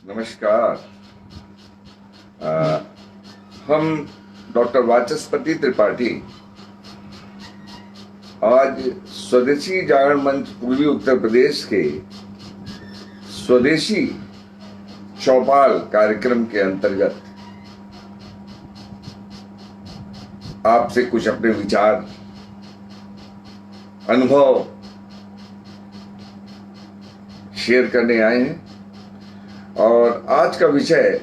नमस्कार। हम डॉक्टर वाचस्पति त्रिपाठी आज स्वदेशी जागरण मंच पूर्वी उत्तर प्रदेश के स्वदेशी चौपाल कार्यक्रम के अंतर्गत आपसे कुछ अपने विचार, अनुभव शेयर करने आए हैं। और आज का विषय,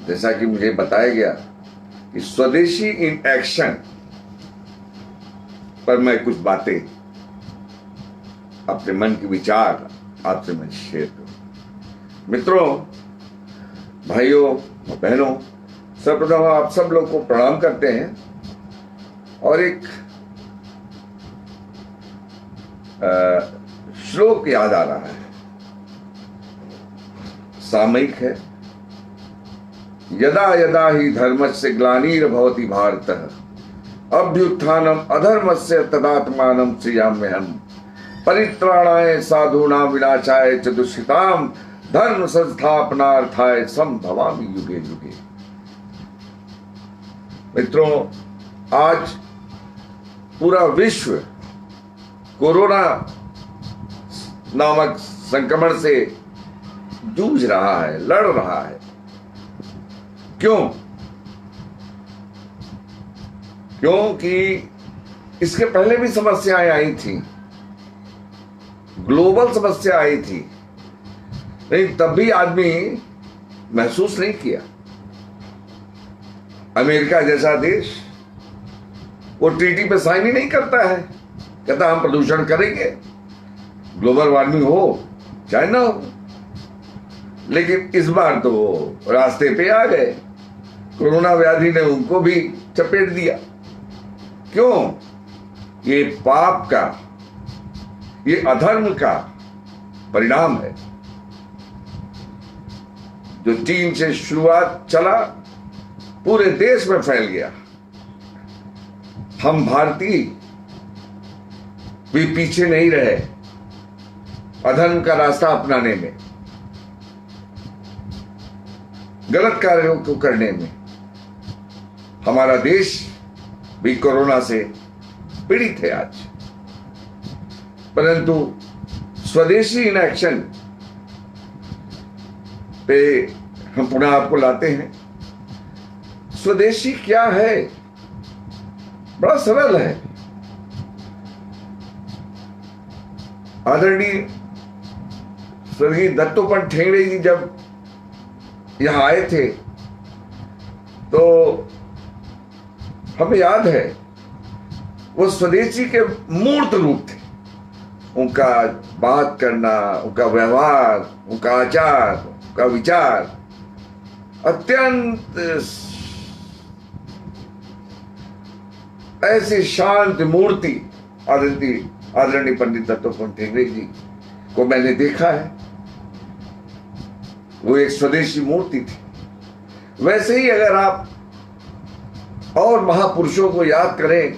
जैसा कि मुझे बताया गया, कि स्वदेशी इन एक्शन पर मैं कुछ बातें, अपने मन के विचार आपसे मैं शेयर करूं। मित्रों, भाइयों और बहनों, सर्वप्रथम आप सब लोग को प्रणाम करते हैं और एक श्लोक याद आ रहा है, सामयिक है। यदा यदा ही धर्मस्य ग्लानिर्भवति भारतः अभ्युत्थानम अधर्मस्य तदात्मानं सृजाम्यहम् परित्राणाय साधूनां विनाशाय च दुष्कृतां धर्म संस्थापनार्थाय संभवामि युगे युगे। मित्रों, आज पूरा विश्व कोरोना नामक संक्रमण से जूझ रहा है, लड़ रहा है। क्यों? क्योंकि इसके पहले भी समस्याएं आई थी, ग्लोबल समस्या आई थी, लेकिन तब भी आदमी महसूस नहीं किया। अमेरिका जैसा देश वो ट्रीटी पे साइन ही नहीं करता है, कहता हम प्रदूषण करेंगे, ग्लोबल वार्मिंग हो चाहे ना हो। लेकिन इस बार तो वो रास्ते पे आ गए, कोरोना व्याधि ने उनको भी चपेट दिया। क्यों? ये पाप का, ये अधर्म का परिणाम है। जो चीन से शुरुआत चला, पूरे देश में फैल गया। हम भारतीय भी पीछे नहीं रहे अधर्म का रास्ता अपनाने में, गलत कार्यों को करने में। हमारा देश भी कोरोना से पीड़ित है आज, परंतु स्वदेशी इन एक्शन पे हम पुनः आपको लाते हैं। स्वदेशी क्या है? बड़ा सरल है। आदरणीय स्वर्गीय दत्तोपंत ठेंगड़े जी जब यहां आए थे तो हमें याद है वो स्वदेशी के मूर्त रूप थे। उनका बात करना, उनका व्यवहार, उनका आचार, उनका विचार अत्यंत ऐसी शांत मूर्ति आदरणीय पंडित दत्तोपंत ठेंगड़े जी को मैंने देखा है। वो एक स्वदेशी मूर्ति थी। वैसे ही अगर आप और महापुरुषों को याद करें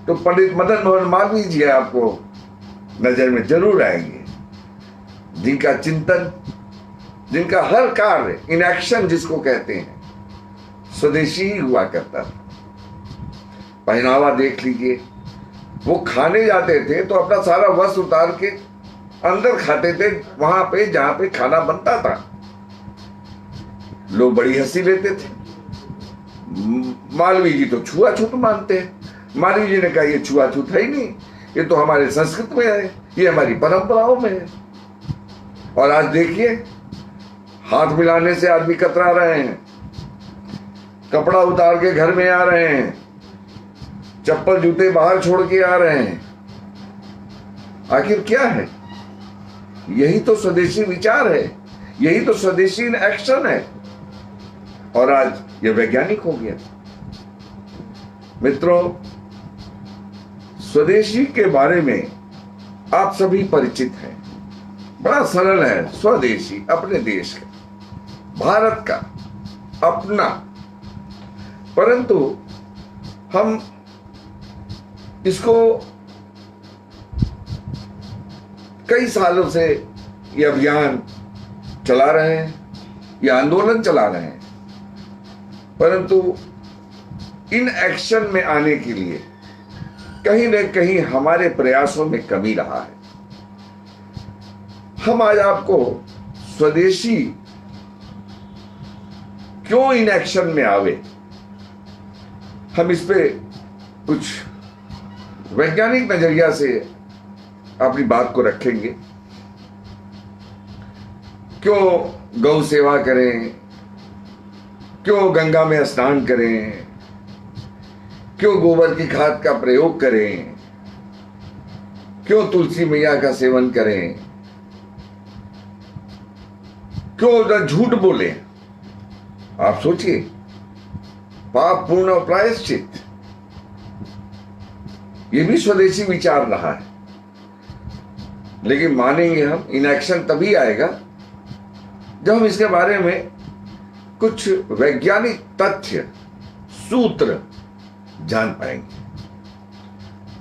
तो पंडित मदन मोहन मालवीय जी आपको नजर में जरूर आएंगे, जिनका चिंतन, जिनका हर कार्य, इन एक्शन जिसको कहते हैं, स्वदेशी ही हुआ करता था। पहनावा देख लीजिए, वो खाने जाते थे तो अपना सारा वस्त्र उतार के अंदर खाते थे, वहां पे जहां पे खाना बनता था। लोग बड़ी हंसी लेते थे। मालवीय जी तो छुआछूत मानते हैं। मालवीय जी ने कहा ये छुआछूत है ही नहीं, ये तो हमारे संस्कृत में है, ये हमारी परंपराओं में है। और आज देखिए, हाथ मिलाने से आदमी कतरा रहे हैं, कपड़ा उतार के घर में आ रहे हैं, चप्पल जूते बाहर छोड़ के आ रहे हैं। आखिर क्या है? यही तो स्वदेशी विचार है, यही तो स्वदेशी एक्शन है। और आज यह वैज्ञानिक हो गया। मित्रों, स्वदेशी के बारे में आप सभी परिचित हैं। बड़ा सरल है। स्वदेशी, अपने देश का, भारत का, अपना। परंतु हम इसको कई सालों से ये अभियान चला रहे हैं, ये आंदोलन चला रहे हैं, परंतु इन एक्शन में आने के लिए कहीं न कहीं हमारे प्रयासों में कमी रहा है। हम आज आपको स्वदेशी क्यों इन एक्शन में आवे, हम इस पे कुछ वैज्ञानिक नजरिया से अपनी बात को रखेंगे। क्यों गौ सेवा करें, क्यों गंगा में स्नान करें, क्यों गोबर की खाद का प्रयोग करें, क्यों तुलसी मैया का सेवन करें, क्यों झूठ बोले। आप सोचिए, पाप पूर्ण और प्रायश्चित, ये भी स्वदेशी विचार रहा है। लेकिन मानेंगे हम, इनएक्शन तभी आएगा जब हम इसके बारे में कुछ वैज्ञानिक तथ्य, सूत्र जान पाएंगे।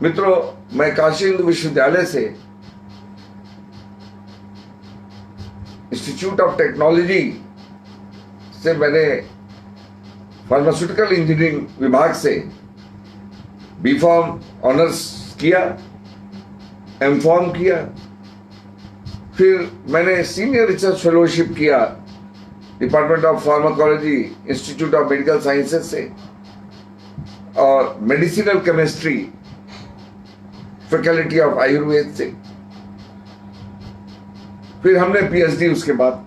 मित्रों, मैं काशी हिंदू विश्वविद्यालय से इंस्टीट्यूट ऑफ टेक्नोलॉजी से मैंने फार्मास्यूटिकल इंजीनियरिंग विभाग से बीफॉर्म ऑनर्स किया, एमफॉर्म किया, फिर मैंने सीनियर रिसर्च फेलोशिप किया department of pharmacology, institute of medical sciences से, और medicinal chemistry faculty of Ayurveda से। फिर हमने पीएचडी उसके बाद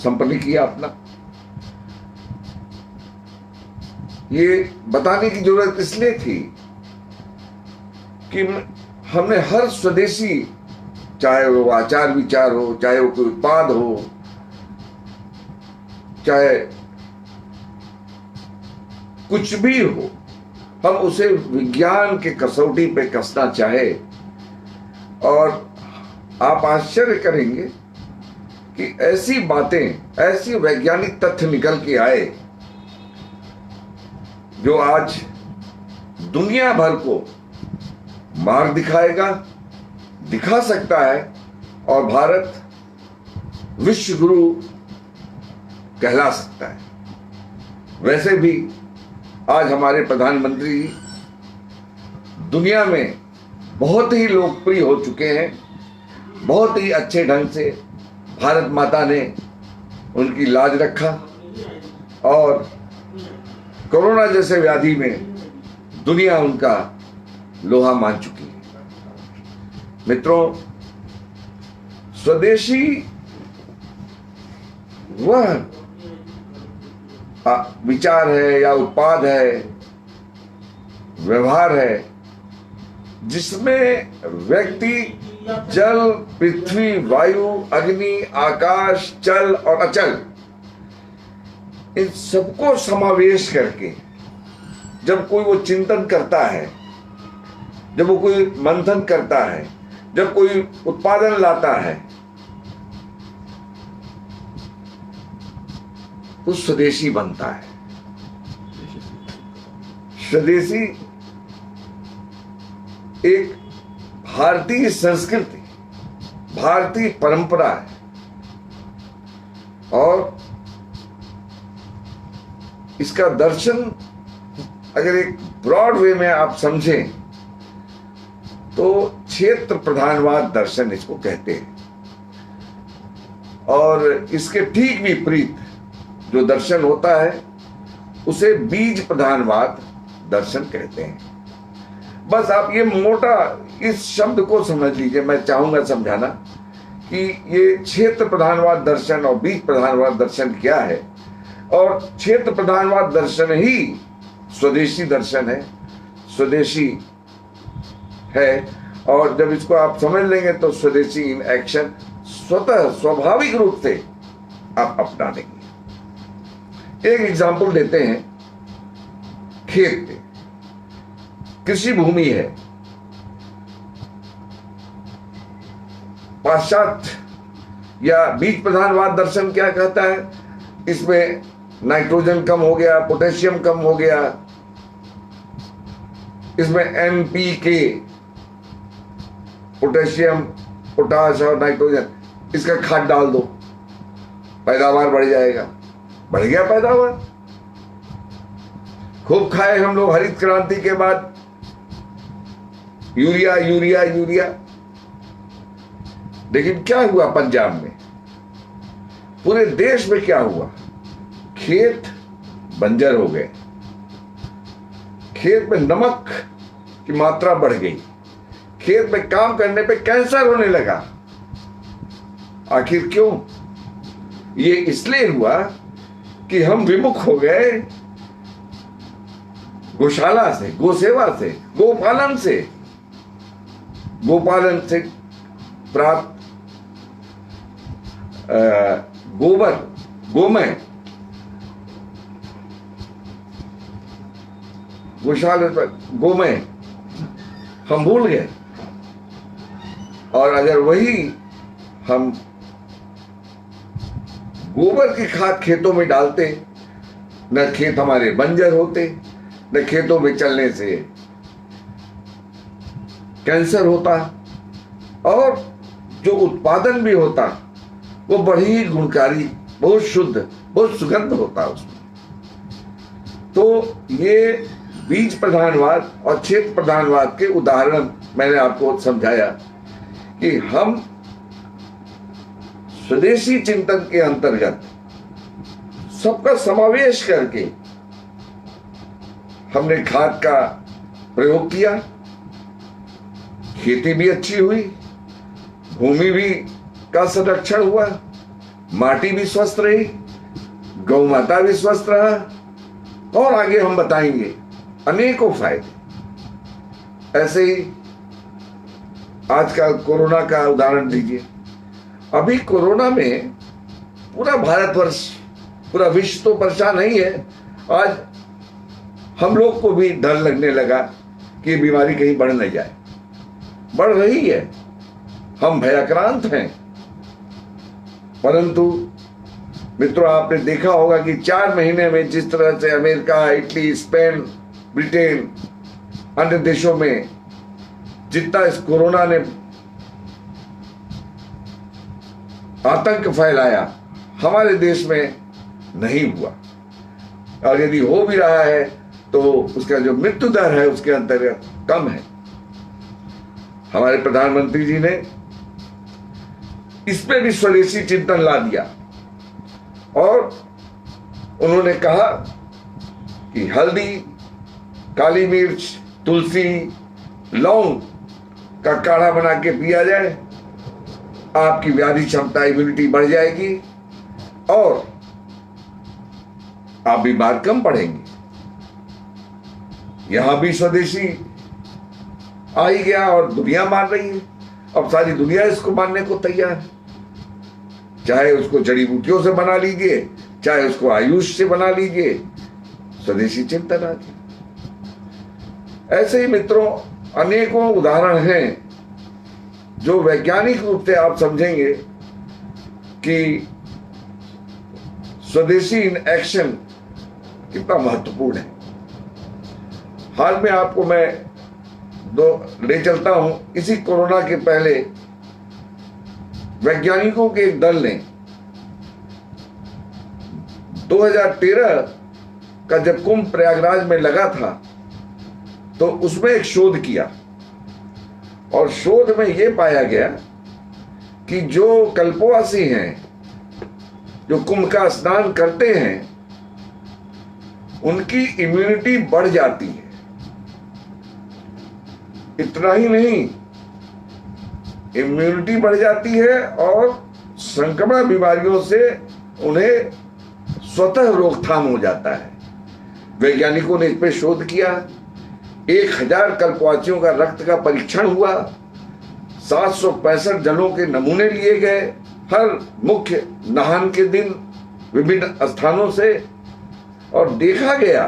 संपन्न किया अपना। ये बताने की जरूरत इसलिए थी कि हमने हर स्वदेशी, चाहे वो आचार विचार हो, चाहे वो कोई उत्पाद हो, चाहे कुछ भी हो, हम उसे विज्ञान के कसौटी पे कसना चाहे। और आप आश्चर्य करेंगे कि ऐसी बातें, ऐसी वैज्ञानिक तथ्य निकल के आए जो आज दुनिया भर को मार्ग दिखाएगा, दिखा सकता है, और भारत विश्व गुरु कहला सकता है। वैसे भी आज हमारे प्रधानमंत्री दुनिया में बहुत ही लोकप्रिय हो चुके हैं। बहुत ही अच्छे ढंग से भारत माता ने उनकी लाज रखा, और कोरोना जैसे व्याधि में दुनिया उनका लोहा मान चुकी है। मित्रों, स्वदेशी वह विचार है या उत्पाद है, व्यवहार है, जिसमें व्यक्ति जल, पृथ्वी, वायु, अग्नि, आकाश, चल और अचल, इन सबको समावेश करके जब कोई वो चिंतन करता है, जब वो कोई मंथन करता है, जब कोई उत्पादन लाता है, तो स्वदेशी बनता है। स्वदेशी एक भारतीय संस्कृति, भारतीय परंपरा है, और इसका दर्शन अगर एक ब्रॉड वे में आप समझें तो क्षेत्र प्रधानवाद दर्शन इसको कहते हैं। और इसके ठीक विपरीत जो दर्शन होता है उसे बीज प्रधानवाद दर्शन कहते हैं। बस आप ये मोटा इस शब्द को समझ लीजिए। मैं चाहूंगा समझाना कि ये क्षेत्र प्रधानवाद दर्शन और बीज प्रधानवाद दर्शन क्या है, और क्षेत्र प्रधानवाद दर्शन ही स्वदेशी दर्शन है, स्वदेशी है। और जब इसको आप समझ लेंगे तो स्वदेशी इन एक्शन स्वतः स्वाभाविक रूप से आप अपना लेंगे। एक एग्जाम्पल देते हैं, खेत पे कृषि भूमि है, पाश्चात्य या बीज प्रधानवाद दर्शन क्या कहता है, इसमें नाइट्रोजन कम हो गया, पोटेशियम कम हो गया, इसमें NPK, पोटेशियम पोटाश और नाइट्रोजन, इसका खाद डाल दो, पैदावार बढ़ जाएगा। बढ़ गया पैदावार। खूब खाए हम लोग हरित क्रांति के बाद यूरिया यूरिया यूरिया। लेकिन क्या हुआ पंजाब में, पूरे देश में क्या हुआ? खेत बंजर हो गए, खेत में नमक की मात्रा बढ़ गई, खेत में काम करने पे कैंसर होने लगा। आखिर क्यों? ये इसलिए हुआ कि हम विमुख हो गए गौशाला से, गोसेवा से, गोपालन से। गोपालन से प्राप्त गोबर, गोमय, गौशाला पर गोमय हम भूल गए। और अगर वही हम गोबर की खाद खेतों में डालते, न खेत हमारे बंजर होते, न खेतों में चलने से कैंसर होता, और जो उत्पादन भी होता वो बड़ी गुणकारी, बहुत शुद्ध, बहुत सुगंध होता उसमें। तो ये बीज प्रधानवाद और क्षेत्र प्रधानवाद के उदाहरण मैंने आपको समझाया कि हम स्वदेशी चिंतन के अंतर्गत सबका समावेश करके हमने खाद का प्रयोग किया, खेती भी अच्छी हुई, भूमि भी का संरक्षण हुआ, माटी भी स्वस्थ रही, गौ माता भी स्वस्थ रहा, और आगे हम बताएंगे अनेकों फायदे। ऐसे ही आज का कोरोना का उदाहरण लीजिए। अभी कोरोना में पूरा भारतवर्ष, पूरा विश्व तो परेशान नहीं है। आज हम लोग को भी डर लगने लगा कि बीमारी कहीं बढ़ न जाए। बढ़ रही है, हम भयाक्रांत हैं। परंतु मित्रों, आपने देखा होगा कि 4 महीने में जिस तरह से अमेरिका, इटली, स्पेन, ब्रिटेन, अन्य देशों में जितना इस कोरोना ने आतंक फैलाया, हमारे देश में नहीं हुआ। और यदि हो भी रहा है तो उसका जो मृत्यु दर है उसके अंतर्गत कम है। हमारे प्रधानमंत्री जी ने इस पे भी स्वदेशी चिंतन ला दिया और उन्होंने कहा कि हल्दी, काली मिर्च, तुलसी, लौंग का काढ़ा बना के पिया जाए, आपकी व्याधि क्षमता, इम्यूनिटी बढ़ जाएगी और आप बीमार कम पड़ेंगे। यहां भी स्वदेशी आ ही गया और दुनिया मान रही है। अब सारी दुनिया इसको मानने को तैयार है, चाहे उसको जड़ी बूटियों से बना लीजिए, चाहे उसको आयुष से बना लीजिए, स्वदेशी चिंतन आ गया। ऐसे ही मित्रों अनेकों उदाहरण हैं जो वैज्ञानिक रूप से आप समझेंगे कि स्वदेशी इन एक्शन कितना महत्वपूर्ण है। हाल में आपको मैं ले चलता हूं। इसी कोरोना के पहले वैज्ञानिकों के एक दल ने 2013 का जब कुंभ प्रयागराज में लगा था तो उसमें एक शोध किया और शोध में यह पाया गया कि जो कल्पवासी हैं, जो कुंभ का स्नान करते हैं, उनकी इम्यूनिटी बढ़ जाती है। इतना ही नहीं, इम्यूनिटी बढ़ जाती है और संक्रमण बीमारियों से उन्हें स्वतः रोकथाम हो जाता है। वैज्ञानिकों ने इस पर शोध किया। 1000 कल्पवासियों का रक्त का परीक्षण हुआ, 765 जनों के नमूने लिए गए हर मुख्य नहान के दिन विभिन्न स्थानों से, और देखा गया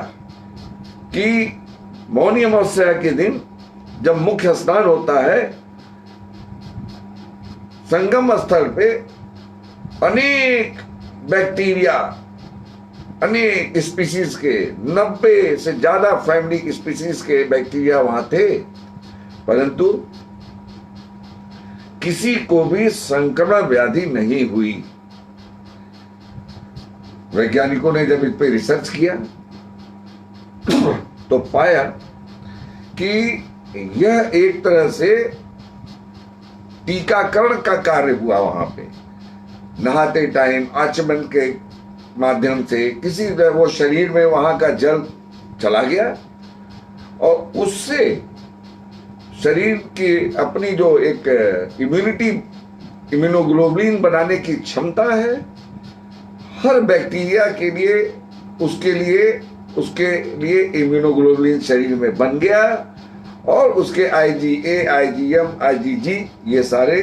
कि मौनी अमावस्या के दिन जब मुख्य स्नान होता है, संगम स्थल पे अनेक बैक्टीरिया, अनेक स्पीसीज के 90 से ज्यादा फैमिली स्पीसीज के बैक्टीरिया वहां थे। परंतु किसी को भी संक्रमण व्याधि नहीं हुई। वैज्ञानिकों ने जब इस पर रिसर्च किया तो पाया कि यह एक तरह से टीकाकरण का कार्य हुआ। वहां पे नहाते टाइम आचमन के माध्यम से किसी वो शरीर में वहां का जल चला गया और उससे शरीर की अपनी जो एक इम्यूनोग्लोबुलिन बनाने की क्षमता है, हर बैक्टीरिया के लिए उसके लिए इम्यूनोग्लोबुलिन शरीर में बन गया और उसके IgA, IgM, IgG ये सारे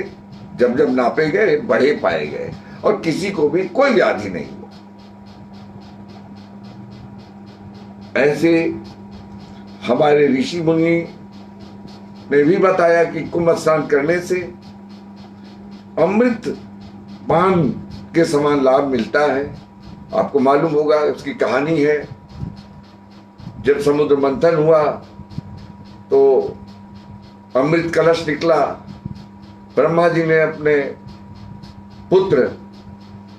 जब जब नापे गए बढ़े पाए गए और किसी को भी कोई व्याधि नहीं हुआ। ऐसे हमारे ऋषि मुनि ने भी बताया कि कुंभ स्नान करने से अमृत पान के समान लाभ मिलता है। आपको मालूम होगा, उसकी कहानी है, जब समुद्र मंथन हुआ तो अमृत कलश निकला। ब्रह्मा जी ने अपने पुत्र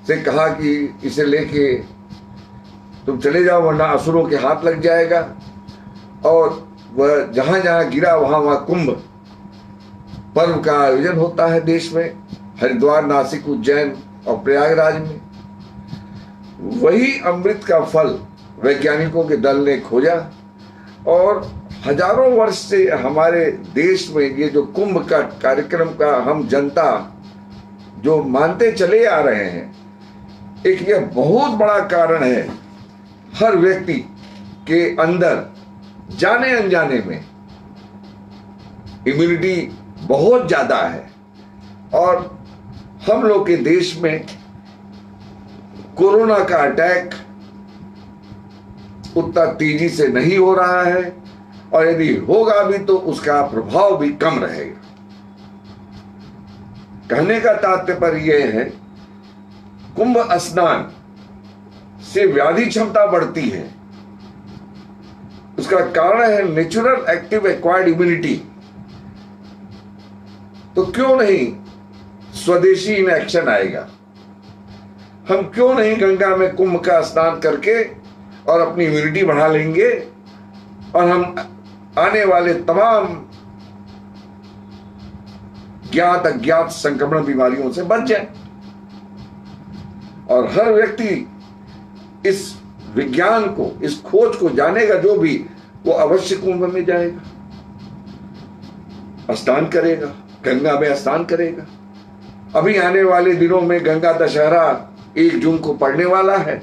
से कहा कि इसे लेके तुम चले जाओ वरना असुरों के हाथ लग जाएगा। और वह जहां जहां गिरा वहां वहां कुंभ पर्व का आयोजन होता है देश में, हरिद्वार, नासिक, उज्जैन और प्रयागराज में। वही अमृत का फल वैज्ञानिकों के दल ने खोजा और हजारों वर्ष से हमारे देश में ये जो कुंभ का कार्यक्रम का हम जनता जो मानते चले आ रहे हैं, एक यह बहुत बड़ा कारण है। हर व्यक्ति के अंदर जाने अनजाने में इम्यूनिटी बहुत ज्यादा है और हम लोग के देश में कोरोना का अटैक उतना तेजी से नहीं हो रहा है और यदि होगा भी तो उसका प्रभाव भी कम रहेगा। कहने का तात्पर्य यह है, कुंभ स्नान से व्याधि क्षमता बढ़ती है। उसका कारण है नेचुरल एक्टिव एक्वायर्ड इम्यूनिटी। तो क्यों नहीं स्वदेशी इन एक्शन आएगा? हम क्यों नहीं गंगा में कुंभ का स्नान करके और अपनी इम्यूनिटी बढ़ा लेंगे और हम आने वाले तमाम ज्ञात अज्ञात संक्रमण बीमारियों से बच जाए। और हर व्यक्ति इस विज्ञान को, इस खोज को जानेगा जो भी, वो अवश्य कुंभ में जाएगा, स्नान करेगा, गंगा में स्नान करेगा। अभी आने वाले दिनों में गंगा दशहरा 1 जून को पड़ने वाला है।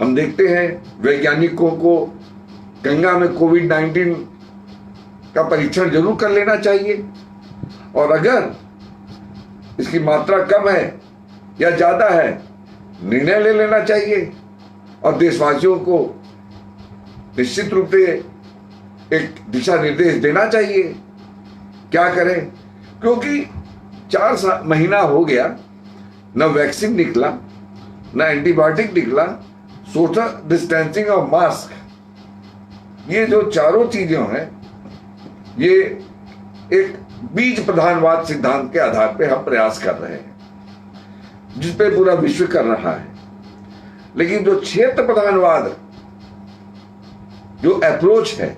हम देखते हैं वैज्ञानिकों को गंगा में कोविड-19 का परीक्षण जरूर कर लेना चाहिए और अगर इसकी मात्रा कम है या ज्यादा है, निर्णय ले लेना चाहिए और देशवासियों को निश्चित रूप से एक दिशा निर्देश देना चाहिए क्या करें। क्योंकि 4 महीना हो गया, न वैक्सीन निकला, न एंटीबायोटिक निकला, सोशल डिस्टेंसिंग और मास्क, ये जो चारों चीजें हैं, ये एक बीज प्रधानवाद सिद्धांत के आधार पे हम प्रयास कर रहे हैं जिस पे पूरा विश्व कर रहा है। लेकिन जो क्षेत्र प्रधानवाद जो अप्रोच है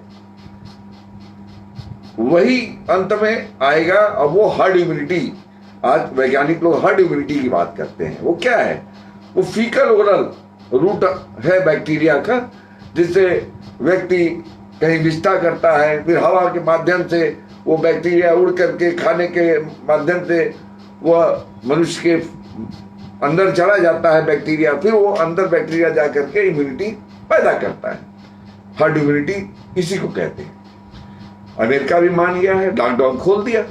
वही अंत में आएगा और वो हर्ड इम्यूनिटी, आज वैज्ञानिक लोग हर्ड इम्यूनिटी की बात करते हैं। वो क्या है? वो फीकल ओरल रूट है बैक्टीरिया का, जिससे व्यक्ति कहीं विष्ठा करता है, फिर हवा के माध्यम से वो बैक्टीरिया उड़ करके खाने के माध्यम से वह मनुष्य के अंदर चला जाता है बैक्टीरिया, फिर वो अंदर बैक्टीरिया जा करके इम्यूनिटी पैदा करता है। हर्ड इम्यूनिटी इसी को कहते हैं। अमेरिका भी मान गया है, लॉकडाउन खोल दिया।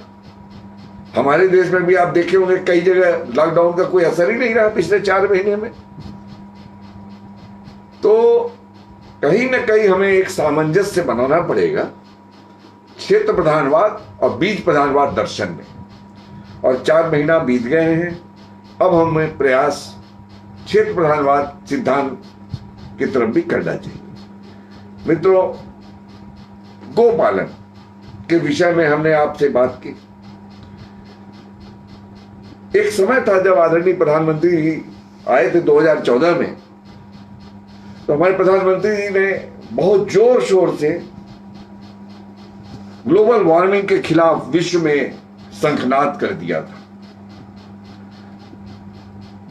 हमारे देश में भी आप देखे होंगे कई जगह लॉकडाउन का कोई असर ही नहीं रहा पिछले 4 महीने में। तो कहीं ना कहीं हमें एक सामंजस्य बनाना पड़ेगा क्षेत्र प्रधानवाद और बीज प्रधानवाद दर्शन में। और 4 महीना बीत गए हैं, अब हमें प्रयास क्षेत्र प्रधानवाद सिद्धांत की तरफ भी करना चाहिए। मित्रों, गोपालन के विषय में हमने आपसे बात की। एक समय था जब आदरणीय प्रधानमंत्री आए थे 2014 में, तो हमारे प्रधानमंत्री जी ने बहुत जोर शोर से ग्लोबल वार्मिंग के खिलाफ विश्व में शंखनाद कर दिया था,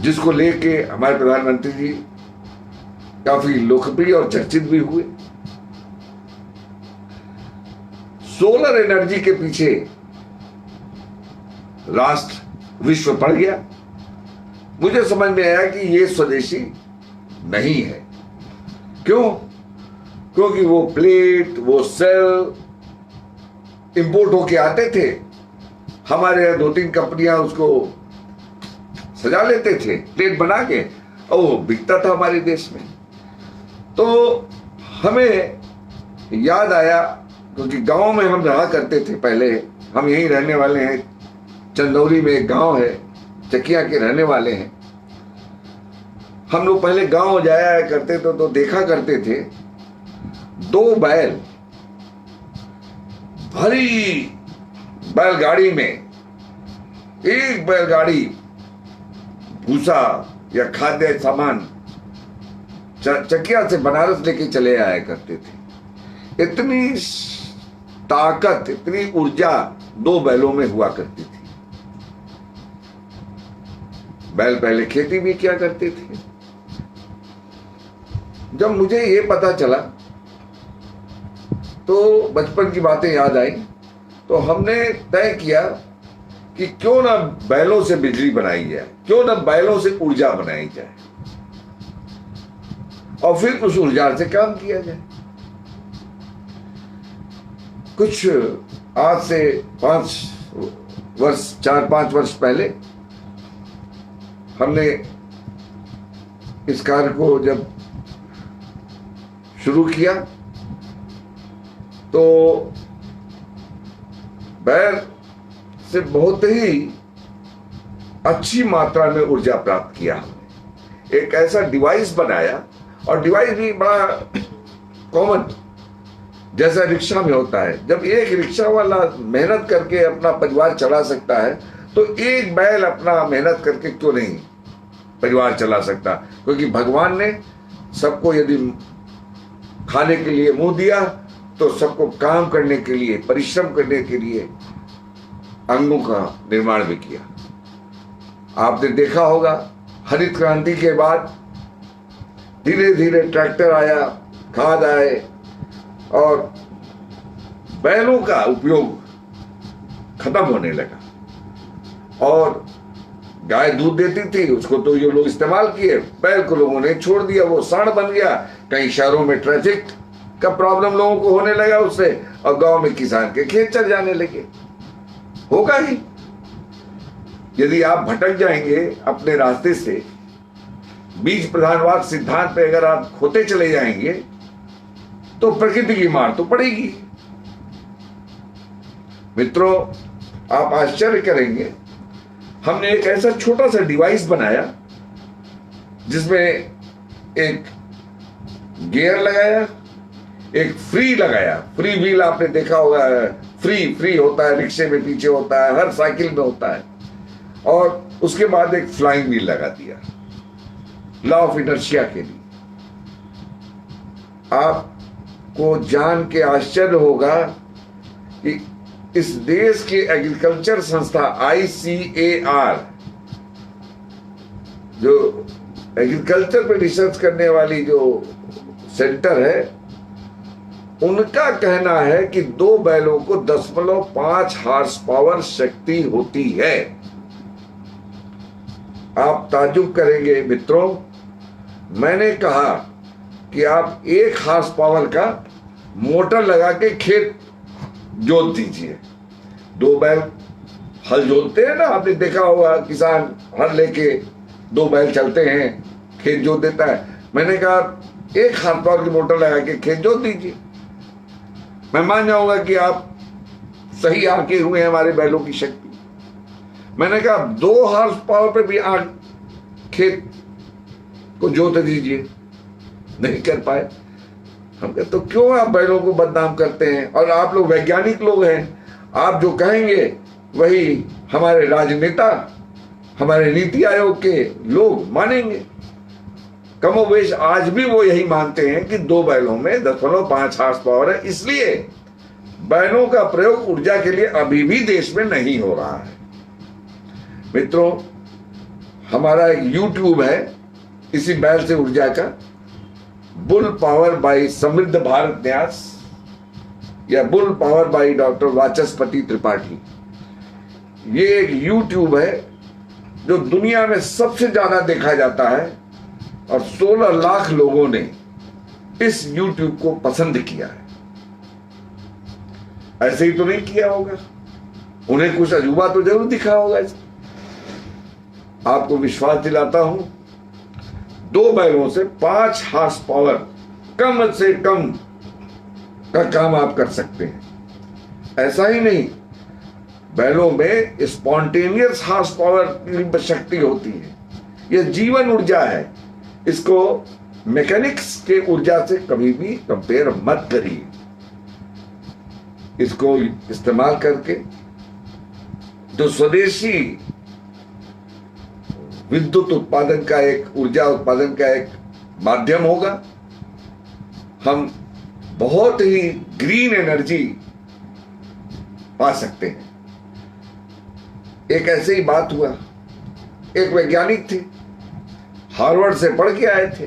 जिसको लेके हमारे प्रधानमंत्री जी काफी लोकप्रिय और चर्चित भी हुए। सोलर एनर्जी के पीछे राष्ट्र विश्व पड़ गया। मुझे समझ में आया कि ये स्वदेशी नहीं है। क्यों? क्योंकि वो प्लेट, वो सेल इंपोर्ट होके आते थे, हमारे यहाँ 2-3 कंपनियां उसको सजा लेते थे प्लेट बना के, और वो बिकता था हमारे देश में। तो हमें याद आया, क्योंकि गांव में हम रहा करते थे पहले, हम यहीं रहने वाले हैं, चंदौली में एक गांव है, चकिया के रहने वाले हैं। हम लोग पहले गांव जाया करते थे तो देखा करते थे 2 बैल भरी बैलगाड़ी में, एक बैलगाड़ी भूसा या खाद्य सामान चकिया से बनारस लेके चले आया करते थे। इतनी ताकत, इतनी ऊर्जा 2 बैलों में हुआ करती थी। बैल पहले खेती भी किया करते थे। जब मुझे ये पता चला तो बचपन की बातें याद आई, तो हमने तय किया कि क्यों ना बैलों से बिजली बनाई जाए, क्यों ना बैलों से ऊर्जा बनाई जाए, और फिर उस ऊर्जा से काम किया जाए। कुछ आज से 4-5 वर्ष पहले हमने इस कार्य को जब शुरू किया तो बैल से बहुत ही अच्छी मात्रा में ऊर्जा प्राप्त किया हमने। एक ऐसा डिवाइस बनाया, और डिवाइस भी बड़ा कॉमन, जैसा रिक्शा में होता है। जब एक रिक्शा वाला मेहनत करके अपना परिवार चला सकता है, तो एक बैल अपना मेहनत करके क्यों नहीं परिवार चला सकता? क्योंकि भगवान ने सबको यदि खाने के लिए मुंह दिया, तो सबको काम करने के लिए, परिश्रम करने के लिए अंगों का निर्माण भी किया। आपने देखा होगा, हरित क्रांति के बाद धीरे धीरे ट्रैक्टर आया, खाद आए, और बैलों का उपयोग खत्म होने लगा। और गाय दूध देती थी, उसको तो ये लोग इस्तेमाल किए, बैल को लोगों ने छोड़ दिया, वो सांड बन गया। कई शहरों में ट्रैफिक का प्रॉब्लम लोगों को होने लगा उससे, और गांव में किसान के खेत चल जाने लगे। होगा ही, यदि आप भटक जाएंगे अपने रास्ते से, बीज प्रधानवाद सिद्धांत पे अगर आप खोते चले जाएंगे, तो प्रकृति की मार तो पड़ेगी। मित्रों, आप आश्चर्य करेंगे, हमने एक ऐसा छोटा सा डिवाइस बनाया जिसमें एक गियर लगाया, एक फ्री लगाया। फ्री व्हील आपने देखा होगा, फ्री होता है, रिक्शे में पीछे होता है, हर साइकिल में होता है। और उसके बाद एक फ्लाइंग व्हील लगा दिया लॉ ऑफ इनर्शिया के लिए। आपको जान के आश्चर्य होगा कि इस देश के एग्रीकल्चर संस्था ICAR, जो एग्रीकल्चर पे रिसर्च करने वाली जो सेंटर है, उनका कहना है कि 2 बैलों को 0.5 हॉर्स पावर शक्ति होती है। आप ताज्जुब करेंगे मित्रों, मैंने कहा कि आप 1 हॉर्स पावर का मोटर लगा के खेत जोत दीजिए। 2 बैल हल जोतते हैं ना, आपने देखा होगा, किसान हल लेके 2 बैल चलते हैं, खेत जोत देता है। मैंने कहा 1 हॉर्स पावर की मोटर लगा के खेत जोत दीजिए। मैं मान जाऊंगा कि आप सही आके हुए हैं हमारे बैलों की शक्ति। मैंने कहा 2 हॉर्स पावर पे भी आग खेत को जोत दीजिए, नहीं कर पाए। हम कहते तो क्यों आप बैलों को बदनाम करते हैं? और आप लोग वैज्ञानिक लोग हैं, आप जो कहेंगे वही हमारे राजनेता हमारे नीति आयोग के लोग मानेंगे। कमोबेश आज भी वो यही मानते हैं कि 2 बैलों में 10.5 हॉर्स पावर है, इसलिए बैलों का प्रयोग ऊर्जा के लिए अभी भी देश में नहीं हो रहा है। मित्रों, हमारा एक YouTube है इसी बैल से ऊर्जा का, बुल पावर बाई समृद्ध भारत न्यास या बुल पावर बाई डॉक्टर वाचस्पति त्रिपाठी। ये एक YouTube है जो दुनिया में सबसे ज्यादा देखा जाता है और 16 लाख लोगों ने इस YouTube को पसंद किया है। ऐसे ही तो नहीं किया होगा, उन्हें कुछ अजूबा तो जरूर दिखा होगा। आपको विश्वास दिलाता हूं, 2 बैलों से 5 हॉर्स पावर कम से कम का काम आप कर सकते हैं। ऐसा ही नहीं, बैलों में स्पॉन्टेनियस हॉर्स पावर की शक्ति होती है। यह जीवन ऊर्जा है, इसको मैकेनिक्स के ऊर्जा से कभी भी कंपेयर मत करिए। इसको इस्तेमाल करके जो स्वदेशी विद्युत उत्पादन का एक ऊर्जा उत्पादन का एक माध्यम होगा, हम बहुत ही ग्रीन एनर्जी पा सकते हैं। एक ऐसे ही बात हुआ, एक वैज्ञानिक थे, हार्वर्ड से पढ़ के आए थे।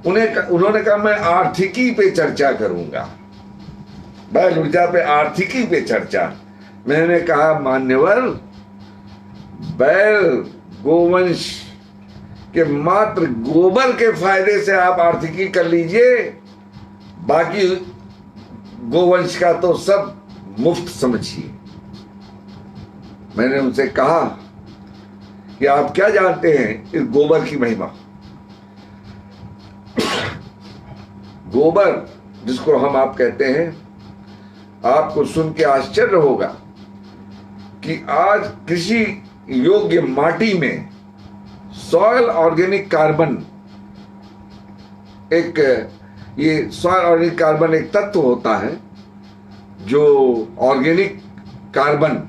उन्होंने कहा मैं आर्थिकी पे चर्चा करूंगा, बैल ऊर्जा पे आर्थिकी पे चर्चा। मैंने कहा मान्यवर, बैल गोवंश के मात्र गोबर के फायदे से आप आर्थिकी कर लीजिए, बाकी गोवंश का तो सब मुफ्त समझिए। मैंने उनसे कहा कि आप क्या जानते हैं इस गोबर की महिमा। गोबर जिसको आप कहते हैं, आपको सुन के आश्चर्य होगा कि आज कृषि योग्य माटी में सॉइल ऑर्गेनिक कार्बन ये सॉइल ऑर्गेनिक कार्बन एक तत्व होता है जो ऑर्गेनिक कार्बन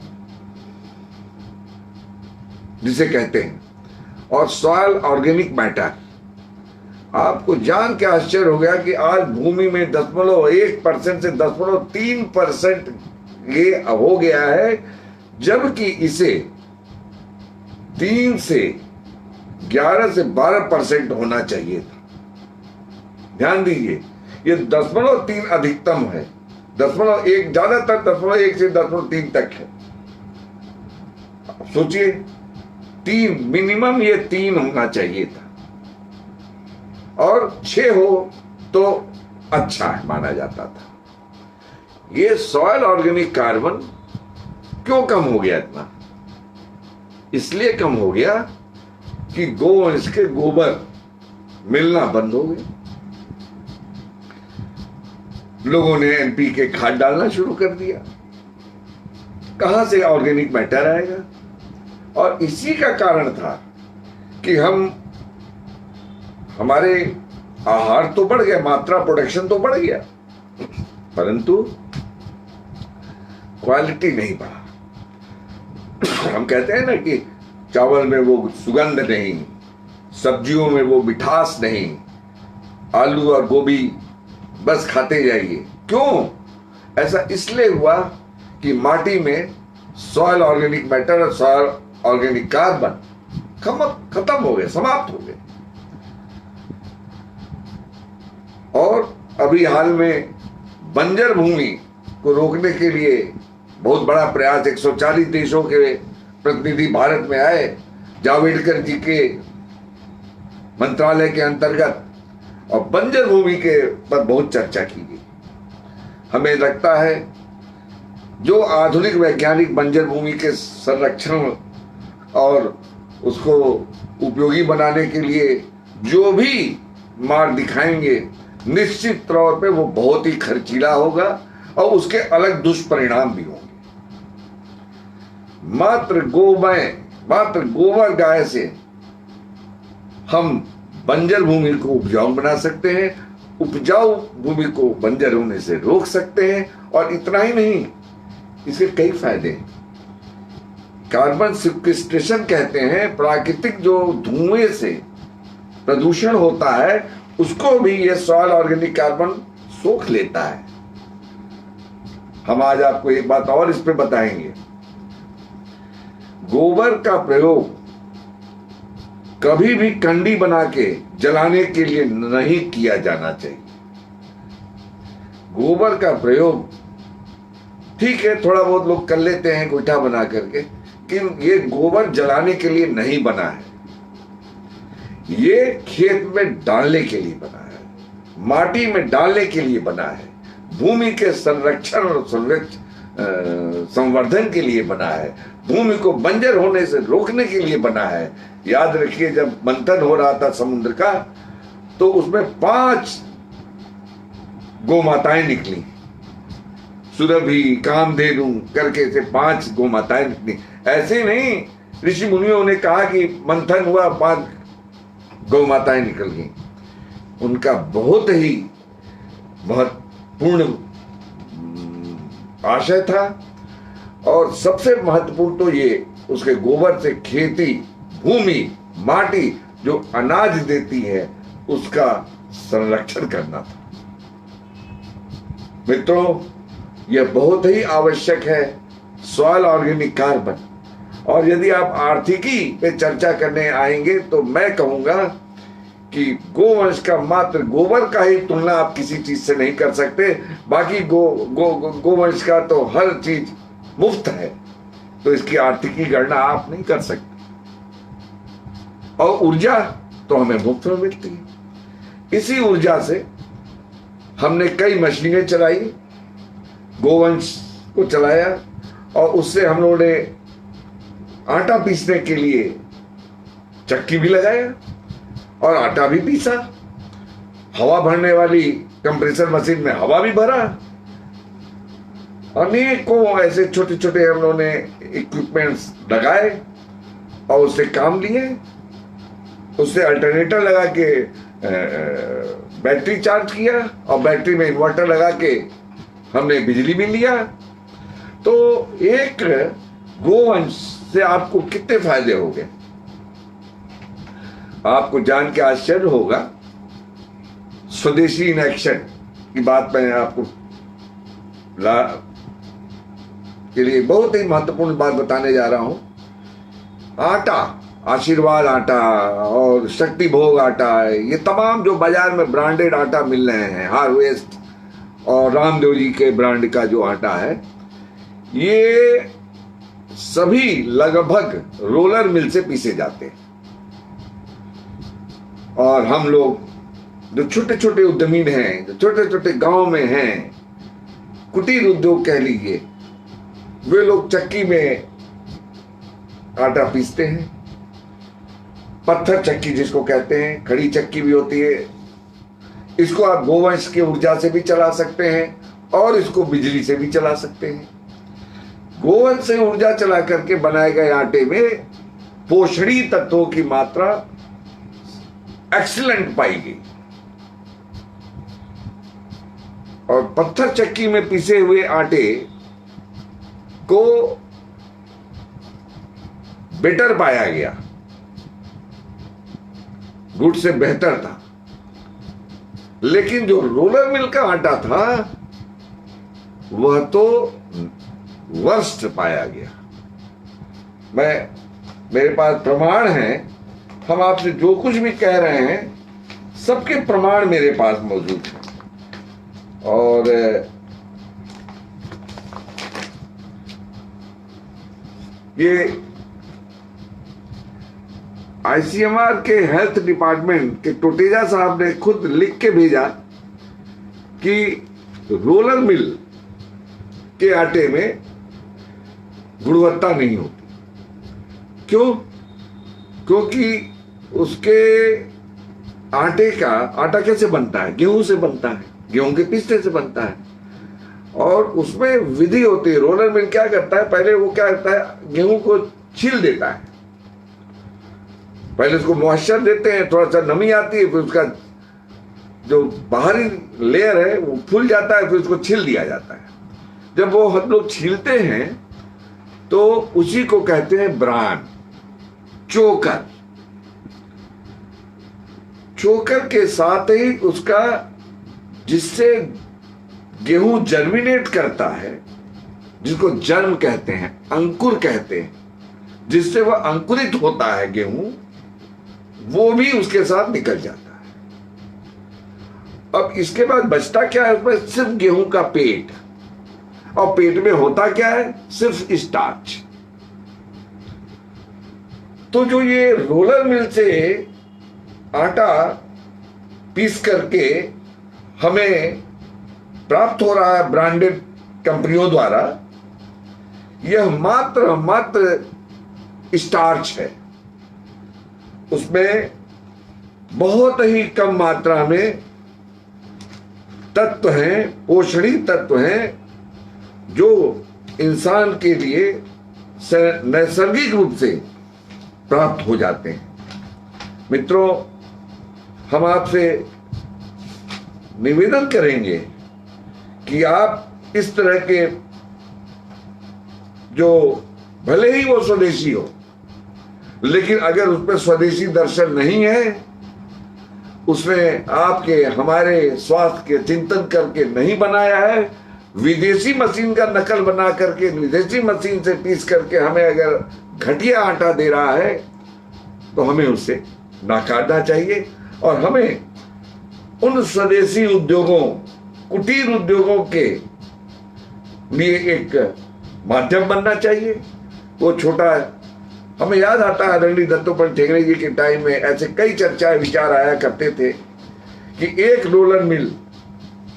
जिसे कहते हैं, और सॉइल ऑर्गेनिक मैटर। आपको जान के आश्चर्य हो गया कि आज भूमि में 0.1% से 0.3% ये हो गया है, जबकि इसे 3 से 11 से 12% होना चाहिए था। ध्यान दीजिए, ये 0.3 अधिकतम है, 0.1 ज्यादातर 0.1 से 0.3 तक है। सोचिए, 3 मिनिमम, ये 3 होना चाहिए था, और 6 हो तो अच्छा है माना जाता था। ये सॉइल ऑर्गेनिक कार्बन क्यों कम हो गया इतना? इसलिए कम हो गया कि गोवंश के गोबर मिलना बंद हो गए। लोगों ने एनपीके खाद डालना शुरू कर दिया। कहां से ऑर्गेनिक मैटर आएगा? और इसी का कारण था कि हमारे आहार तो बढ़ गया, मात्रा प्रोडक्शन तो बढ़ गया, परंतु क्वालिटी नहीं बढ़ा। हम कहते हैं ना कि चावल में वो सुगंध नहीं, सब्जियों में वो मिठास नहीं, आलू और गोभी बस खाते जाइए। क्यों ऐसा? इसलिए हुआ कि माटी में सॉइल ऑर्गेनिक मैटर और सॉइल ऑर्गेनिक कार्बन खत्म हो गए, समाप्त हो गए। और अभी हाल में बंजर भूमि को रोकने के लिए बहुत बड़ा प्रयास, 140 देशों के प्रतिनिधि भारत में आए, जावड़ेकर जी के मंत्रालय के अंतर्गत, और बंजर भूमि के पर बहुत चर्चा की गई। हमें लगता है जो आधुनिक वैज्ञानिक बंजर भूमि के संरक्षण और उसको उपयोगी बनाने के लिए जो भी मार्ग दिखाएंगे, निश्चित तौर पे वो बहुत ही खर्चीला होगा और उसके अलग दुष्परिणाम भी होंगे। मात्र गोबर गाय से हम बंजर भूमि को उपजाऊ बना सकते हैं, उपजाऊ भूमि को बंजर होने से रोक सकते हैं। और इतना ही नहीं, इसके कई फायदे हैं। कार्बन सिक्वेस्ट्रेशन कहते हैं, प्राकृतिक जो धुएं से प्रदूषण होता है उसको भी ये सॉइल ऑर्गेनिक कार्बन सोख लेता है। हम आज आपको एक बात और इस पे बताएंगे, गोबर का प्रयोग कभी भी कंडी बना के जलाने के लिए नहीं किया जाना चाहिए। गोबर का प्रयोग ठीक है थोड़ा बहुत लोग कर लेते हैं गोईठा बना करके, लेकिन ये गोबर जलाने के लिए नहीं बना है, ये खेत में डालने के लिए बना है, माटी में डालने के लिए बना है, भूमि के संरक्षण और संवर्धन के लिए बना है, भूमि को बंजर होने से रोकने के लिए बना है। याद रखिए जब मंथन हो रहा था समुद्र का तो उसमें 5 गोमाताएं निकली, सुरभि, कामधेनु करके से 5 गोमाताएं निकली। ऐसे नहीं ऋषि मुनियों ने कहा कि मंथन हुआ 5 गौमाताएं निकल गई, उनका बहुत ही महत्वपूर्ण आशय था। और सबसे महत्वपूर्ण तो ये उसके गोबर से खेती, भूमि, माटी जो अनाज देती है उसका संरक्षण करना था। मित्रों यह बहुत ही आवश्यक है सॉइल ऑर्गेनिक कार्बन। और यदि आप आर्थिकी पे चर्चा करने आएंगे तो मैं कहूंगा कि गोवंश का मात्र गोबर का ही तुलना आप किसी चीज से नहीं कर सकते, बाकी गोवंश का तो हर चीज मुफ्त है, तो इसकी आर्थिकी गणना आप नहीं कर सकते। और ऊर्जा तो हमें मुफ्त में मिलती है। इसी ऊर्जा से हमने कई मशीनें चलाई, गोवंश को चलाया और उससे हम लोगों ने आटा पीसने के लिए चक्की भी लगाया और आटा भी पीसा, हवा भरने वाली कंप्रेसर मशीन में हवा भी भरा, अनेकों ऐसे छोटे छोटे हम लोगों ने इक्विपमेंट्स लगाए और उससे काम लिए। उससे अल्टरनेटर लगा के बैटरी चार्ज किया और बैटरी में इन्वर्टर लगा के हमने बिजली भी लिया। तो एक गोवंश से आपको कितने फायदे हो गए आपको जान के आश्चर्य होगा। स्वदेशी इन एक्शन की बात मैं आपको के लिए बहुत ही महत्वपूर्ण बात बताने जा रहा हूं। आटा, आशीर्वाद आटा और शक्ति भोग आटा, ये तमाम जो बाजार में ब्रांडेड आटा मिल रहे हैं, हार्वेस्ट और रामदेव जी के ब्रांड का जो आटा है, ये सभी लगभग रोलर मिल से पीसे जाते हैं। और हम लोग जो छोटे छोटे उद्यमी हैं, जो छोटे छोटे गांव में हैं, कुटीर उद्योग कह लीजिए, वे लोग चक्की में आटा पीसते हैं। पत्थर चक्की जिसको कहते हैं, खड़ी चक्की भी होती है, इसको आप गोवंश की ऊर्जा से भी चला सकते हैं और इसको बिजली से भी चला सकते हैं। गोवंश से ऊर्जा चला करके बनाए गए आटे में पोषणीय तत्वों की मात्रा एक्सीलेंट पाई गई और पत्थर चक्की में पिसे हुए आटे को बेटर पाया गया, गुड़ से बेहतर था। लेकिन जो रोलर मिल का आटा था वह तो वर्स्ट पाया गया। मेरे पास प्रमाण हैं, हम आपसे जो कुछ भी कह रहे हैं सबके प्रमाण मेरे पास मौजूद हैं। और ये आईसीएमआर के हेल्थ डिपार्टमेंट के टोटेजा साहब ने खुद लिख के भेजा कि रोलर मिल के आटे में गुणवत्ता नहीं होती। क्यों? क्योंकि उसके आटा कैसे बनता है? गेहूं से बनता है, गेहूं के पिस्ते से बनता है और उसमें विधि होती है। रोलर मिल क्या करता है, पहले वो क्या करता है, गेहूं को छील देता है। पहले उसको मॉइस्चर देते हैं, थोड़ा सा नमी आती है, फिर उसका जो बाहरी लेयर है वो फूल जाता है, फिर उसको छील दिया जाता है। जब वो हम लोग छीलते हैं तो उसी को कहते हैं ब्रान, चोकर। चोकर के साथ ही उसका, जिससे गेहूं जर्मिनेट करता है, जिसको जर्म कहते हैं, अंकुर कहते हैं, जिससे वह अंकुरित होता है गेहूं, वो भी उसके साथ निकल जाता है। अब इसके बाद बचता क्या है? उसमें सिर्फ गेहूं का पेट, और पेट में होता क्या है? सिर्फ स्टार्च। तो जो ये रोलर मिल से आटा पीस करके हमें प्राप्त हो रहा है ब्रांडेड कंपनियों द्वारा, यह मात्र स्टार्च है। उसमें बहुत ही कम मात्रा में तत्व हैं, पोषणीय तत्व हैं, जो इंसान के लिए नैसर्गिक रूप से प्राप्त हो जाते हैं। मित्रों, हम आपसे निवेदन करेंगे कि आप इस तरह के, जो भले ही वो स्वदेशी हो, लेकिन अगर उसमें स्वदेशी दर्शन नहीं है, उसमें आपके हमारे स्वास्थ्य के चिंतन करके नहीं बनाया है, विदेशी मशीन का नकल बना करके, विदेशी मशीन से पीस करके हमें अगर घटिया आटा दे रहा है, तो हमें उससे नाकारना चाहिए। और हमें उन स्वदेशी उद्योगों, कुटीर उद्योगों के लिए एक माध्यम बनना चाहिए। वो छोटा, हमें याद आता है आदरणीय दत्तोपंत ठेंगड़ी जी के टाइम में ऐसे कई चर्चाएं, विचार आया करते थे कि एक रोलर मिल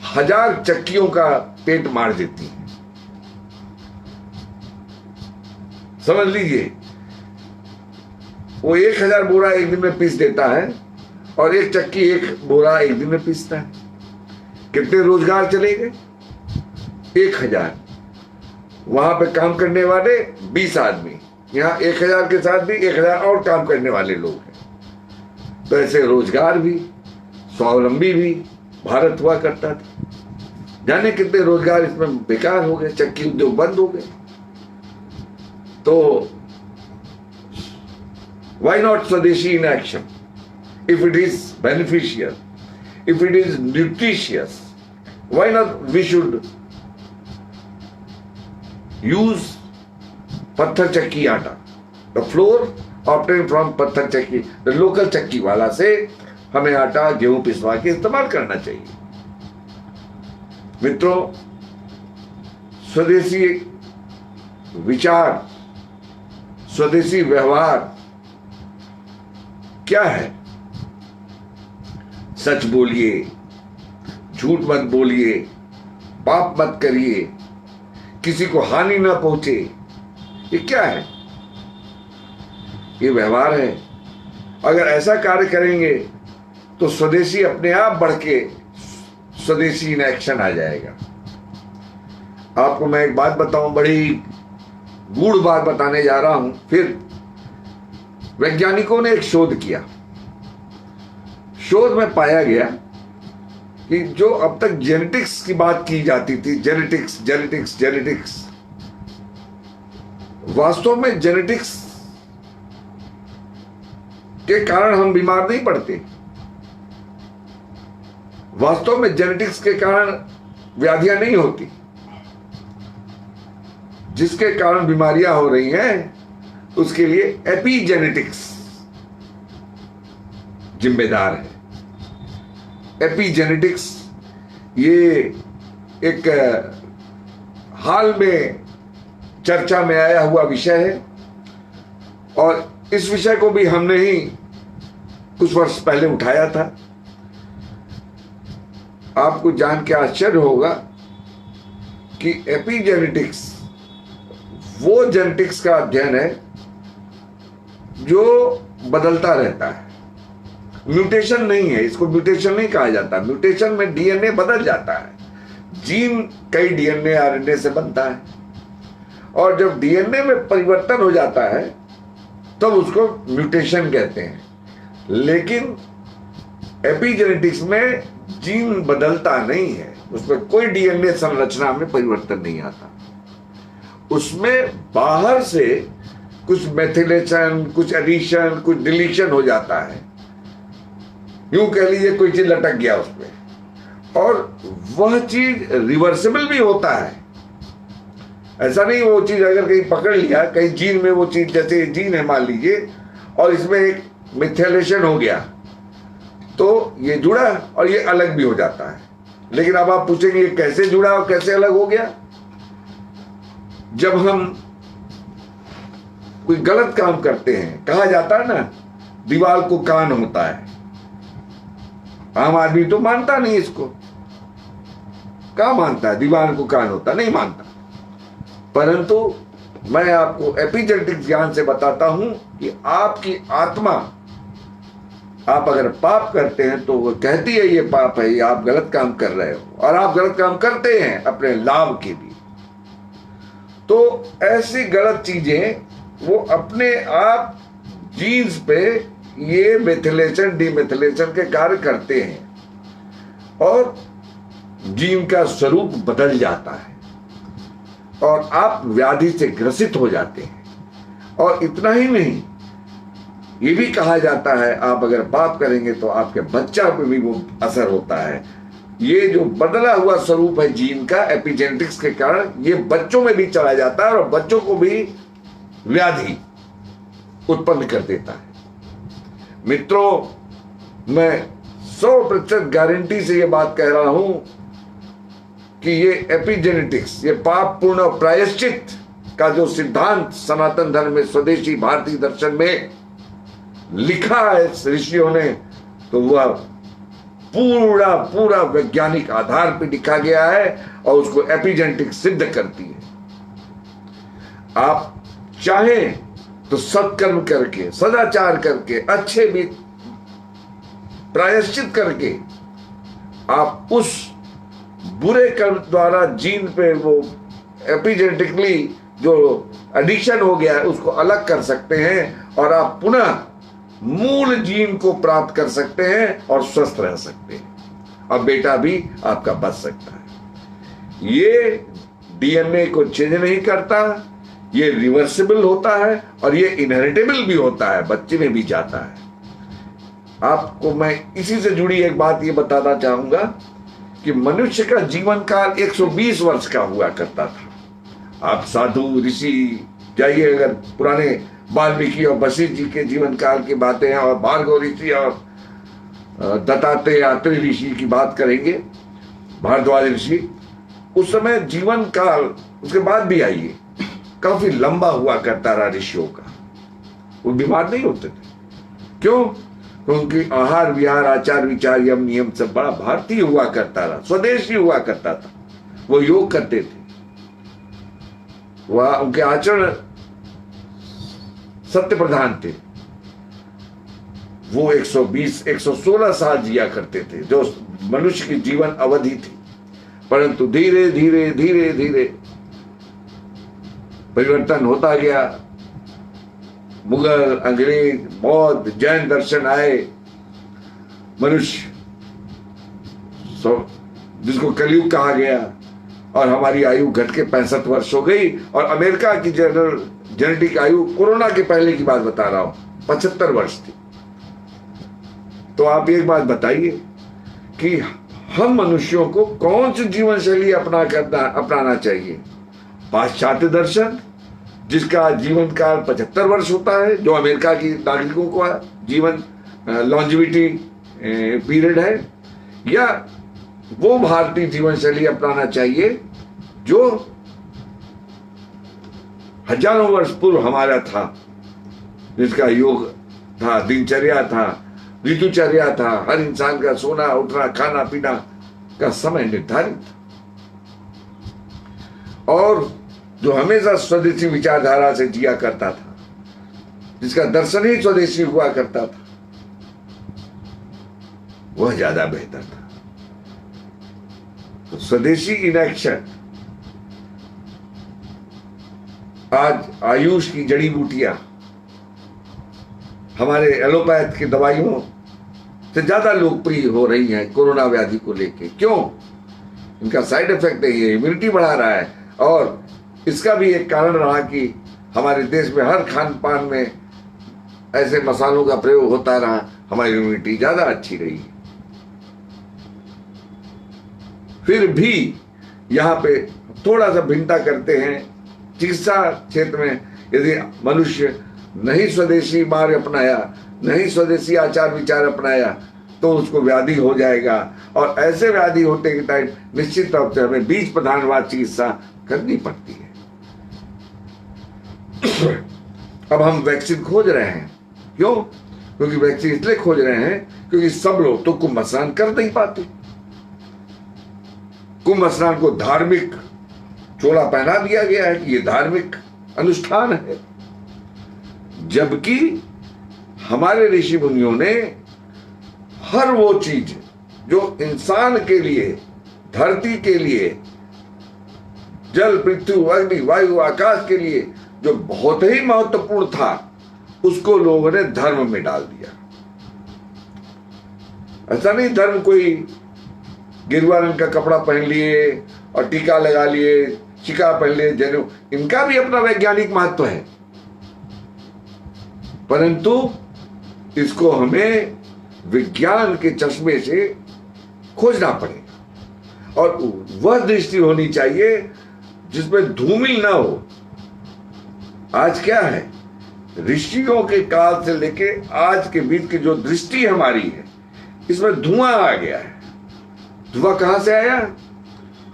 1000 चक्कियों का पेट मार देती है। समझ लीजिए, वो 1000 बोरा एक दिन में पीस देता है, और एक चक्की 1 बोरा एक दिन में पीसता है। कितने रोजगार चले गए? 1000। वहां पे काम करने वाले 20 आदमी, यहाँ 1000 के साथ भी 1000 और काम करने वाले लोग हैं। तो ऐसे रोजगार भी, स्वावलंबी भी भारत हुआ करता था। जाने कितने रोजगार इसमें बेकार हो गए, चक्की उद्योग बंद हो गए। तो why not Swadeshi in action? If it is beneficial, if it is nutritious, why not we should use पत्थर चक्की आटा, the flour obtained from पत्थर चक्की, the local चक्की वाला से हमें आटा, गेहूं पिसवा के इस्तेमाल करना चाहिए। मित्रों, स्वदेशी विचार, स्वदेशी व्यवहार क्या है? सच बोलिए, झूठ मत बोलिए, पाप मत करिए, किसी को हानि ना पहुंचे। ये क्या है? ये व्यवहार है। अगर ऐसा कार्य करेंगे तो स्वदेशी अपने आप बढ़ के स्वदेशी इन एक्शन आ जाएगा। आपको मैं एक बात बताऊं, बड़ी गूढ़ बात बताने जा रहा हूं। फिर वैज्ञानिकों ने एक शोध किया। शोध में पाया गया कि जो अब तक जेनेटिक्स की बात की जाती थी, जेनेटिक्स, वास्तव में जेनेटिक्स के कारण हम बीमार नहीं पड़ते। वास्तव में जेनेटिक्स के कारण व्याधियां नहीं होती। जिसके कारण बीमारियां हो रही हैं, उसके लिए एपीजेनेटिक्स जिम्मेदार है। एपीजेनेटिक्स ये एक हाल में चर्चा में आया हुआ विषय है, और इस विषय को भी हमने ही कुछ वर्ष पहले उठाया था। आपको जान के आश्चर्य होगा कि एपीजेनेटिक्स वो जेनेटिक्स का अध्ययन है जो बदलता रहता है। म्यूटेशन नहीं है, इसको म्यूटेशन नहीं कहा जाता। म्यूटेशन में डीएनए बदल जाता है। जीन कई डीएनए आरएनए से बनता है, और जब डीएनए में परिवर्तन हो जाता है तब उसको म्यूटेशन कहते हैं। लेकिन एपीजेनेटिक्स में जीन बदलता नहीं है, उसमें कोई डीएनए संरचना में परिवर्तन नहीं आता। उसमें बाहर से कुछ मेथिलेशन, कुछ एडिशन, कुछ डिलीशन हो जाता है, यूं कह लीजिए कोई चीज लटक गया उसमें, और वह चीज रिवर्सिबल भी होता है। ऐसा नहीं वो चीज अगर कहीं पकड़ लिया, कहीं जीन में वो चीज, जैसे जीन है मान लीजिए, और इसमें एक मिथाइलेशन हो गया तो ये जुड़ा और ये अलग भी हो जाता है। लेकिन अब आप पूछेंगे ये कैसे जुड़ा और कैसे अलग हो गया? जब हम कोई गलत काम करते हैं, कहा जाता है ना दीवार को कान होता है, आम आदमी तो मानता नहीं इसको, क्या मानता है दीवार को कान होता, नहीं मानता। परंतु मैं आपको एपिजेनेटिक्स ज्ञान से बताता हूं कि आपकी आत्मा, आप अगर पाप करते हैं तो वो कहती है ये पाप है, ये आप गलत काम कर रहे हो, और आप गलत काम करते हैं अपने लाभ के लिए। तो ऐसी गलत चीजें वो अपने आप जीन्स पे ये मेथिलेशन डिमेथिलेशन के कार्य करते हैं और जीन का स्वरूप बदल जाता है और आप व्याधि से ग्रसित हो जाते हैं। और इतना ही नहीं, ये भी कहा जाता है आप अगर पाप करेंगे तो आपके बच्चा पे भी वो असर होता है। ये जो बदला हुआ स्वरूप है जीन का एपिजेनेटिक्स के कारण, ये बच्चों में भी चला जाता है और बच्चों को भी व्याधि उत्पन्न कर देता है। मित्रों, मैं 100% गारंटी से ये बात कह रहा हूं कि ये एपिजेनेटिक्स, ये पाप पूर्ण प्रायश्चित का जो सिद्धांत सनातन धर्म में, स्वदेशी भारतीय दर्शन में लिखा है ऋषियों ने, तो वह पूरा पूरा वैज्ञानिक आधार पर लिखा गया है और उसको एपिजेनेटिक्स सिद्ध करती है। आप चाहें तो सत्कर्म करके, सदाचार करके, अच्छे भी प्रायश्चित करके आप उस बुरे कर्म द्वारा जीन पे वो एपिजेनेटिकली जो एडिक्शन हो गया है उसको अलग कर सकते हैं और आप पुनः मूल जीन को प्राप्त कर सकते हैं और स्वस्थ रह सकते हैं और बेटा भी आपका बच सकता है। ये डीएनए को चेंज नहीं करता, ये रिवर्सिबल होता है और ये इनहेरिटेबल भी होता है, बच्चे में भी जाता है। आपको मैं इसी से जुड़ी एक बात ये बताना चाहूंगा कि मनुष्य का जीवन काल 120 वर्ष का हुआ करता था। आप साधु ऋषि जाइए, अगर पुराने वाल्मीकि और वशिष्ठ जी के जीवन काल की बातें हैं और भार्गव ऋषि और दत्तात्रेय अत्रि ऋषि की बात करेंगे, भारद्वाज ऋषि, उस समय जीवन काल उसके बाद भी आइए काफी लंबा हुआ करता रहा ऋषियों का। वो बीमार नहीं होते थे। क्यों? क्योंकि आहार विहार आचार विचार यम नियम सब बड़ा भारतीय हुआ करता रहा, स्वदेशी हुआ करता था। वो योग करते थे, वह उनके आचरण सत्य प्रधान थे। वो 116 साल जिया करते थे, जो मनुष्य की जीवन अवधि थी। परंतु धीरे धीरे धीरे धीरे परिवर्तन होता गया। मुगल, अंग्रेज, बौद्ध, जैन दर्शन आए। मनुष्य जिसको कलयुग कहा गया, और हमारी आयु घट के 65 वर्ष हो गई। और अमेरिका की जेनेटिक आयु कोरोना के पहले की बात बता रहा हूं, 75 वर्ष थी। तो आप एक बात बताइए कि हम मनुष्यों को कौन सी जीवन शैली अपनाना चाहिए? पाश्चात्य दर्शन जिसका जीवन काल 75 वर्ष होता है, जो अमेरिका की नागरिकों का जीवन लॉन्जिविटी पीरियड है, या वो भारतीय जीवन शैली अपनाना चाहिए जो हजारों वर्ष पूर्व हमारा था, जिसका योग था, दिनचर्या था, ऋतुचर्या था, हर इंसान का सोना उठना खाना पीना का समय निर्धारित था, और जो हमेशा स्वदेशी विचारधारा से जिया करता था, जिसका दर्शन ही स्वदेशी हुआ करता था, वह ज्यादा बेहतर था। तो स्वदेशी इनएक्शन, आज आयुष की जड़ी बूटियां हमारे एलोपैथ की दवाइयों से ज्यादा लोकप्रिय हो रही हैं कोरोना व्याधि को लेके। क्यों? इनका साइड इफेक्ट है, ये इम्यूनिटी बढ़ा रहा है और इसका भी एक कारण रहा कि हमारे देश में हर खान पान में ऐसे मसालों का प्रयोग होता रहा, हमारी इम्यूनिटी ज्यादा अच्छी रही। फिर भी यहाँ पे थोड़ा सा भिन्नता करते हैं। चिकित्सा क्षेत्र में यदि मनुष्य नहीं स्वदेशी मार्ग अपनाया, नहीं स्वदेशी आचार विचार अपनाया, तो उसको व्याधि हो जाएगा। और ऐसे व्याधि होते के टाइम निश्चित तौर से हमें बीज प्रधानवाद चिकित्सा करनी पड़ती है। अब हम वैक्सीन खोज रहे हैं, क्यों? क्योंकि वैक्सीन इसलिए खोज रहे हैं क्योंकि सब लोग तो कुंभ स्नान कर नहीं पाते। कुंभ स्नान को धार्मिक चोला पहना दिया गया है कि ये धार्मिक अनुष्ठान है, जबकि हमारे ऋषि मुनियों ने हर वो चीज जो इंसान के लिए, धरती के लिए, जल पृथ्वी अग्नि वायु आकाश के लिए जो बहुत ही महत्वपूर्ण था, उसको लोगों ने धर्म में डाल दिया। ऐसा नहीं धर्म कोई गिरवा रंग का कपड़ा पहन लिए और टीका लगा लिए, शिका पहन लिए, जनेऊ, इनका भी अपना वैज्ञानिक महत्व है, परंतु इसको हमें विज्ञान के चश्मे से खोजना पड़ेगा। और वह दृष्टि होनी चाहिए जिसमें धूमिल ना हो। आज क्या है, ऋषियों के काल से लेके आज के बीच की जो दृष्टि हमारी है, इसमें धुआं आ गया है। धुआं कहां से आया?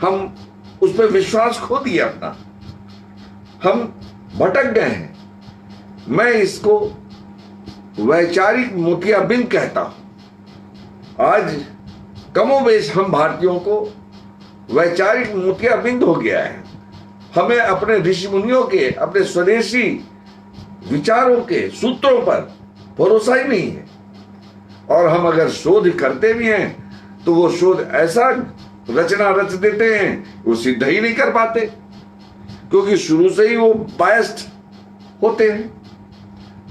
हम उस पर विश्वास खो दिया अपना, हम भटक गए हैं। मैं इसको वैचारिक मोतियाबिंद कहता हूं। आज कमोबेश हम भारतीयों को वैचारिक मोतियाबिंद हो गया है। हमें अपने ऋषि मुनियों के, अपने स्वदेशी विचारों के सूत्रों पर भरोसा ही नहीं है। और हम अगर शोध करते भी हैं तो वो शोध ऐसा रचना रच देते हैं वो सिद्ध ही नहीं कर पाते, क्योंकि शुरू से ही वो बायस्ड होते हैं।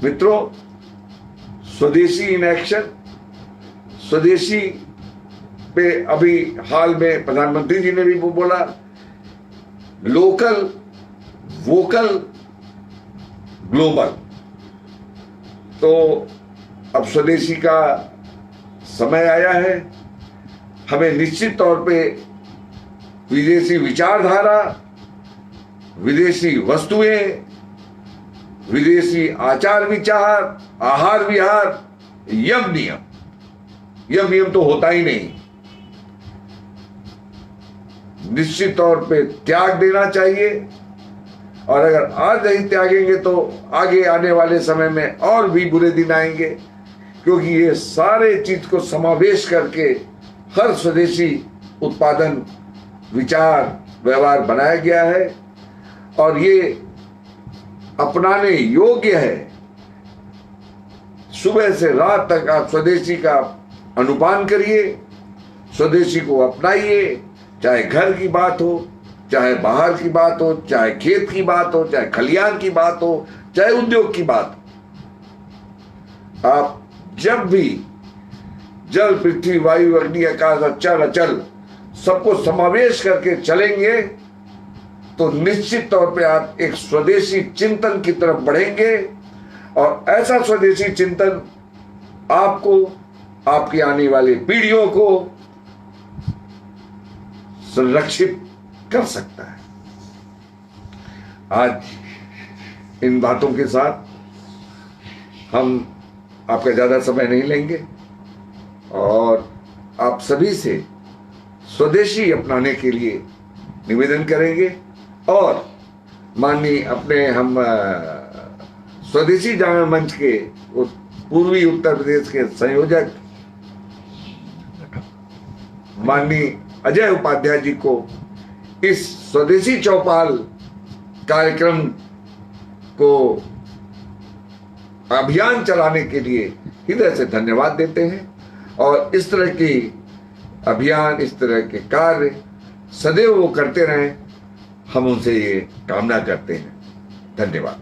मित्रों, स्वदेशी इन एक्शन, स्वदेशी पे अभी हाल में प्रधानमंत्री जी ने भी वो बोला, लोकल वोकल ग्लोबल। तो अब स्वदेशी का समय आया है। हमें निश्चित तौर पे विदेशी विचारधारा, विदेशी वस्तुएं, विदेशी आचार विचार, आहार विहार, यम नियम तो होता ही नहीं, निश्चित तौर पे त्याग देना चाहिए। और अगर आज नहीं त्यागेंगे तो आगे आने वाले समय में और भी बुरे दिन आएंगे, क्योंकि ये सारे चीज को समावेश करके हर स्वदेशी उत्पादन, विचार, व्यवहार बनाया गया है और ये अपनाने योग्य है। सुबह से रात तक आप स्वदेशी का अनुपान करिए, स्वदेशी को अपनाइए, चाहे घर की बात हो, चाहे बाहर की बात हो, चाहे खेत की बात हो, चाहे खलियान की बात हो, चाहे उद्योग की बात हो। आप जब भी जल पृथ्वी वायु अग्नि आकाश अचल अचल सबको समावेश करके चलेंगे तो निश्चित तौर पे आप एक स्वदेशी चिंतन की तरफ बढ़ेंगे। और ऐसा स्वदेशी चिंतन आपको, आपकी आने वाली पीढ़ियों को संरक्षित कर सकता है। आज इन बातों के साथ हम आपका ज्यादा समय नहीं लेंगे और आप सभी से स्वदेशी अपनाने के लिए निवेदन करेंगे। और माननीय अपने हम स्वदेशी जागरण मंच के पूर्वी उत्तर प्रदेश के संयोजक माननीय अजय उपाध्याय जी को इस स्वदेशी चौपाल कार्यक्रम को अभियान चलाने के लिए हृदय से धन्यवाद देते हैं। और इस तरह की अभियान, इस तरह के कार्य सदैव वो करते रहें, हम उनसे ये कामना करते हैं। धन्यवाद।